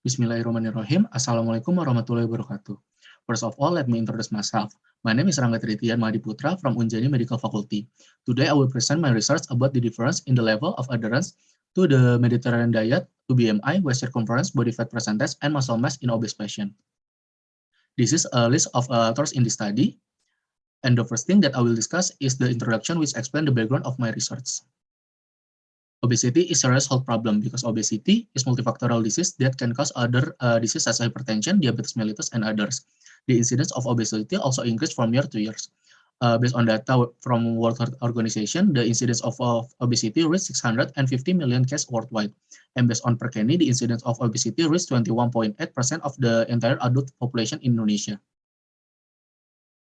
Bismillahirrahmanirrahim. Assalamualaikum warahmatullahi wabarakatuh. First of all, let me introduce myself. My name is Rangga Tritian Mahadiputra from Unjani Medical Faculty. Today, I will present my research about the difference in the level of adherence to the Mediterranean diet, to BMI, waist circumference, body fat percentage, and muscle mass in obese patients. This is a list of authors in the study, and the first thing that I will discuss is the introduction, which explains the background of my research. Obesity is a serious health problem because obesity is multifactorial disease that can cause other diseases such as hypertension, diabetes mellitus, and others. The incidence of obesity also increased from year to year. Based on data from World Health Organization, the incidence of obesity reached 650 million cases worldwide. And based on Perkenny, the incidence of obesity reached 21.8% of the entire adult population in Indonesia.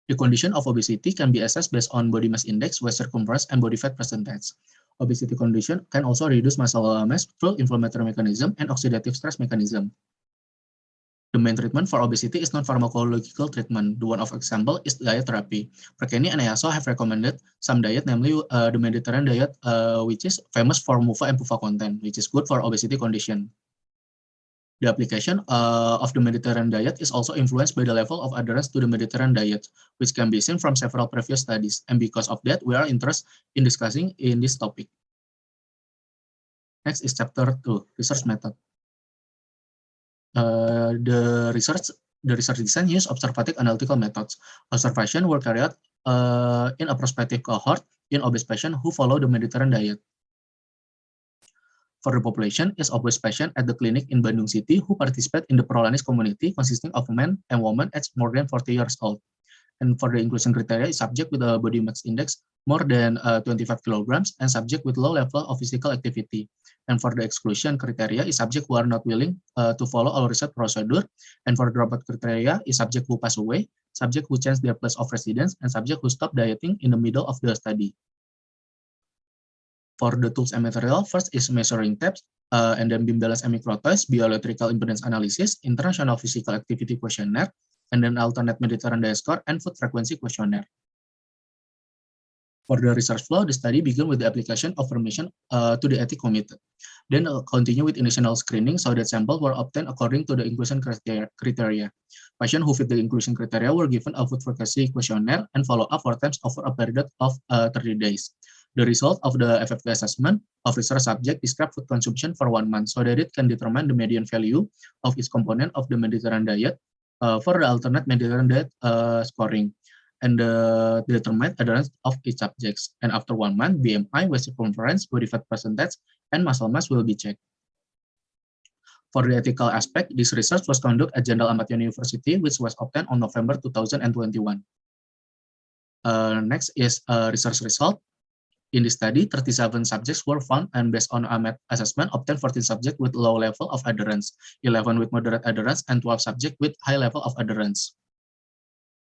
The condition of obesity can be assessed based on body mass index, waist circumference, and body fat percentage. Obesity condition can also reduce muscle mass through inflammatory mechanism and oxidative stress mechanism. The main treatment for obesity is non-pharmacological treatment. The one of example is diet therapy. Perkenny and EASO have recommended some diet, namely the Mediterranean diet, which is famous for MUFA and PUFA content, which is good for obesity condition. The application of the Mediterranean diet is also influenced by the level of adherence to the Mediterranean diet, which can be seen from several previous studies. And because of that, we are interested in discussing in this topic. Next is chapter 2, research method. The research design use observative analytical methods. Observation were carried out in a prospective cohort in obese patients who follow the Mediterranean diet. For the population is obese patient at the clinic in Bandung City who participate in the Prolanis community consisting of men and women aged more than 40 years old. And for the inclusion criteria is subject with a body mass index more than 25 kilograms and subject with low level of physical activity. And for the exclusion criteria is subject who are not willing to follow all research procedure. And for the dropout criteria is subject who pass away, subject who change their place of residence, and subject who stop dieting in the middle of the study. For the tools and material, first is measuring tapes, and then beam balance and microtoys, bioelectrical impedance analysis, international physical activity questionnaire, and then alternate Mediterranean diet score and food frequency questionnaire. For the research flow, the study began with the application of permission to the ethics committee. Then continue with initial screening so that samples were obtained according to the inclusion criteria. Patients who fit the inclusion criteria were given a food frequency questionnaire and follow up 4 times over a period of 30 days. The result of the FFQ assessment of research subject describe food consumption for 1 month so that it can determine the median value of each component of the Mediterranean diet for the alternate Mediterranean diet scoring and the determined adherence of each subjects. And after 1 month, BMI, waist circumference, body fat percentage, and muscle mass will be checked. For the ethical aspect, this research was conducted at Jenderal Ahmad Yani University, which was obtained on November 2021. Next is research result. In this study, 37 subjects were found, and based on AMET assessment, obtained 14 subjects with low level of adherence, 11 with moderate adherence, and 12 subjects with high level of adherence.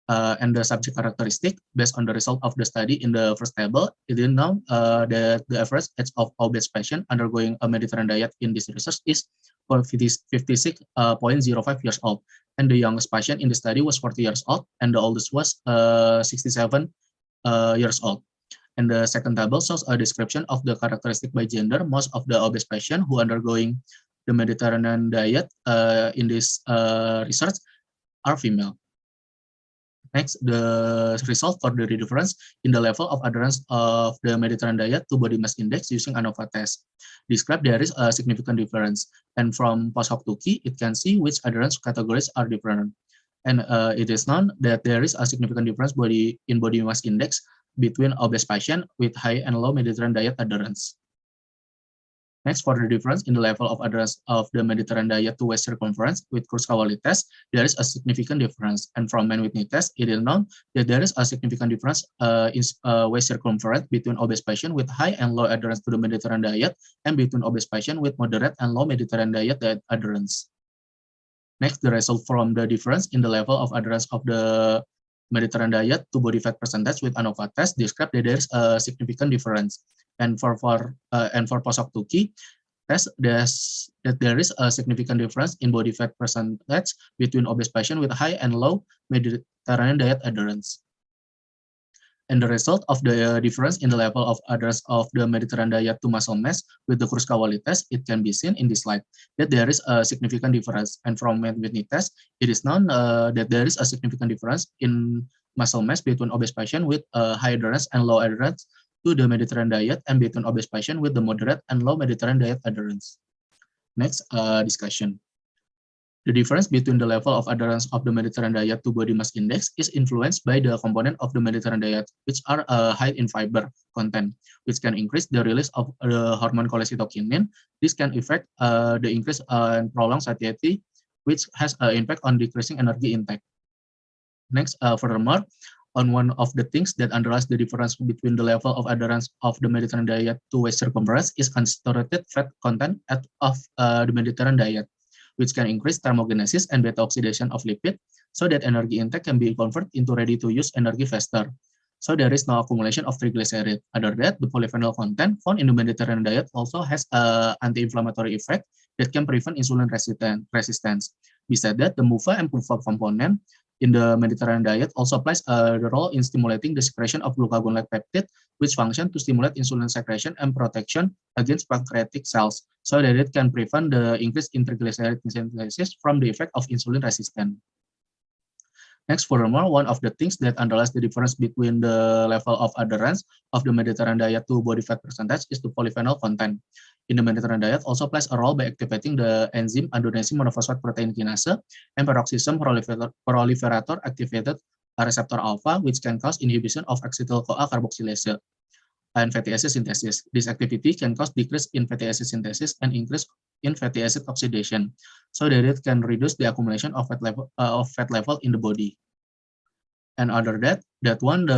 And the subject characteristic, based on the result of the study in the first table, it is known that the average age of obese patient undergoing a Mediterranean diet in this research is 56.05 years old, and the youngest patient in the study was 40 years old, and the oldest was 67 years old. And the second table shows a description of the characteristic by gender. Most of the obese patients who undergoing the Mediterranean diet in this research are female. Next, the result for the difference in the level of adherence of the Mediterranean diet to body mass index using ANOVA test. Describe there is a significant difference, and from post-hoc Tukey, it can see which adherence categories are different. And it is known that there is a significant difference in body mass index between obese patient with high and low Mediterranean diet adherence. Next, for the difference in the level of adherence of the Mediterranean diet to waist circumference with Kurzweil test, there is a significant difference. And from Mann-Whitney test, it is known that there is a significant difference in waist circumference between obese patient with high and low adherence to the Mediterranean diet and between obese patient with moderate and low Mediterranean diet adherence. Next, the result from the difference in the level of adherence of the Mediterranean diet to body fat percentage with ANOVA test describe that there is a significant difference. And for post-hoc Tukey test, that there is a significant difference in body fat percentage between obese patient with high and low Mediterranean diet adherence. And the result of the difference in the level of adherence of the Mediterranean diet to muscle mass with the Kruskal-Wallis test, it can be seen in this slide that there is a significant difference. And from Whitney test, it is known that there is a significant difference in muscle mass between obese patient with high adherence and low adherence to the Mediterranean diet and between obese patient with the moderate and low Mediterranean diet adherence. Next, discussion. The difference between the level of adherence of the Mediterranean diet to body mass index is influenced by the component of the Mediterranean diet, which are high in fiber content, which can increase the release of the hormone cholecystokinin. This can affect the increase and prolonged satiety, which has an impact on decreasing energy intake. Next, furthermore, on one of the things that underlies the difference between the level of adherence of the Mediterranean diet to waist circumference is unsaturated fat content of the Mediterranean diet, which can increase thermogenesis and beta oxidation of lipid, so that energy intake can be converted into ready-to-use energy faster. So there is no accumulation of triglyceride. Other than that, the polyphenol content found in the Mediterranean diet also has an anti-inflammatory effect that can prevent insulin resistance. Besides that, the MUFA and PUFA component in the Mediterranean diet also plays a role in stimulating the secretion of glucagon-like peptide, which function to stimulate insulin secretion and protection against pancreatic cells, so that it can prevent the increase in triglyceride synthesis from the effect of insulin resistance. Next, furthermore, one of the things that underlies the difference between the level of adherence of the Mediterranean diet to body fat percentage is the polyphenol content. In the Mediterranean diet also plays a role by activating the enzyme adenosine monophosphate protein kinase and peroxisome proliferator activated receptor alpha, which can cause inhibition of acetyl-CoA carboxylase and fatty acid synthesis. This activity can cause decrease in fatty acid synthesis and increase in fatty acid oxidation, so that it can reduce the accumulation of fat level in the body. And other that one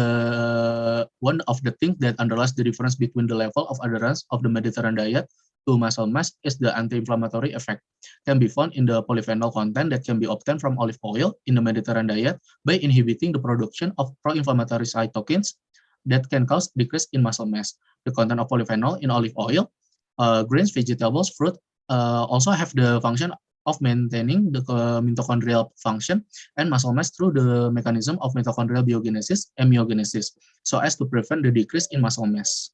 of the things that underlies the difference between the level of adherence of the Mediterranean diet to muscle mass is the anti-inflammatory effect, can be found in the polyphenol content that can be obtained from olive oil in the Mediterranean diet by inhibiting the production of pro-inflammatory cytokines that can cause decrease in muscle mass. The content of polyphenol in olive oil, grains, vegetables, fruit also have the function of maintaining the mitochondrial function and muscle mass through the mechanism of mitochondrial biogenesis and myogenesis, so as to prevent the decrease in muscle mass.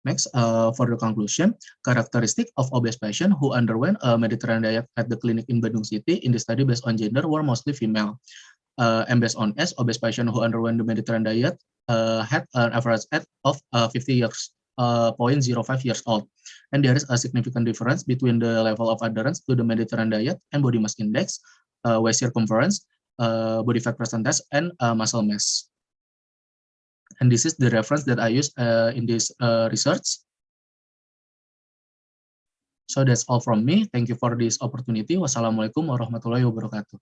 Next, for the conclusion, characteristic of obese patient who underwent a Mediterranean diet at the clinic in Bandung City in the study based on gender were mostly female. And based on age, obese patient who underwent the Mediterranean diet had an average age of 50 years, 0.05 years old. And there is a significant difference between the level of adherence to the Mediterranean diet and body mass index, waist circumference, body fat percentage, and muscle mass. And this is the reference that I used in this research. So that's all from me. Thank you for this opportunity. Wassalamualaikum warahmatullahi wabarakatuh.